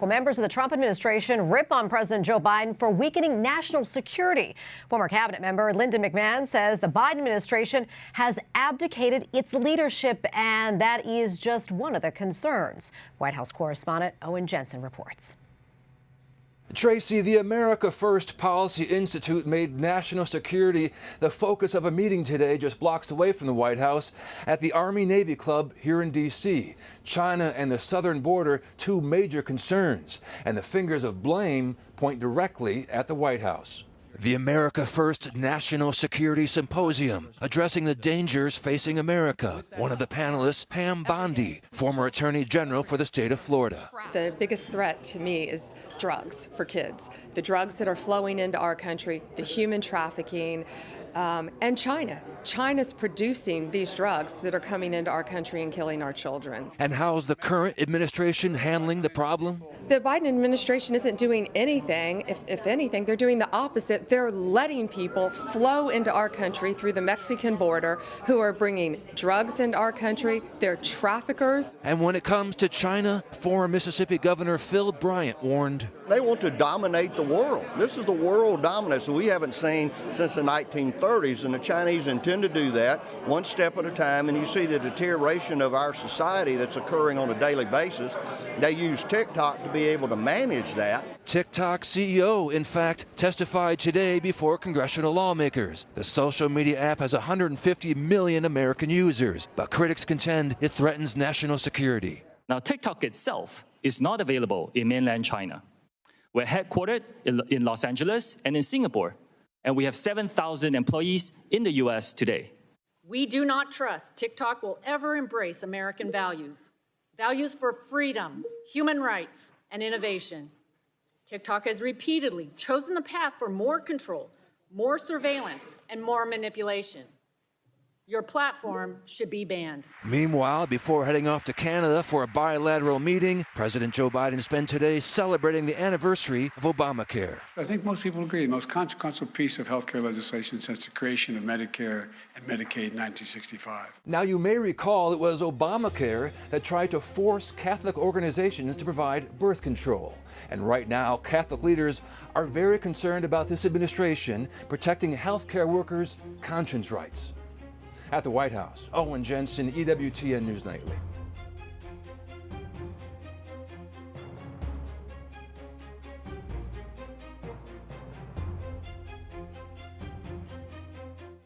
Well, members of the Trump administration rip on President Joe Biden for weakening national security. Former cabinet member Linda McMahon says the Biden administration has abdicated its leadership, and that is just one of the concerns. White House correspondent Owen Jensen reports. Tracy, the America First Policy Institute made national security the focus of a meeting today just blocks away from the White House at the Army-Navy Club here in D.C. China and the southern border, two major concerns, and the fingers of blame point directly at the White House. The America First National Security Symposium, addressing the dangers facing America. One of the panelists, Pam Bondi, former Attorney General for the state of Florida. The biggest threat to me is drugs for kids. The drugs that are flowing into our country, the human trafficking, and China. China's producing these drugs that are coming into our country and killing our children. And how's the current administration handling the problem? The Biden administration isn't doing anything. If anything, they're doing the opposite. They're letting people flow into our country through the Mexican border who are bringing drugs into our country. They're traffickers. And when it comes to China, former Mississippi Governor Phil Bryant warned. They want to dominate the world. This is the world dominance that we haven't seen since the 1930s, and the Chinese intend to do that one step at a time, and you see the deterioration of our society that's occurring on a daily basis. They use TikTok to be able to manage that. TikTok CEO, in fact, testified today before congressional lawmakers. The social media app has 150 million American users, but critics contend it threatens national security. Now, TikTok itself is not available in mainland China. We're headquartered in Los Angeles and in Singapore, and we have 7,000 employees in the U.S. today. We do not trust TikTok will ever embrace American values, values for freedom, human rights, and innovation. TikTok has repeatedly chosen the path for more control, more surveillance, and more manipulation. Your platform should be banned. Meanwhile, before heading off to Canada for a bilateral meeting, President Joe Biden spent today celebrating the anniversary of Obamacare. I think most people agree the most consequential piece of health care legislation since the creation of Medicare and Medicaid in 1965. Now, you may recall it was Obamacare that tried to force Catholic organizations to provide birth control. And right now, Catholic leaders are very concerned about this administration protecting healthcare workers' conscience rights. At the White House, Owen Jensen, EWTN News Nightly.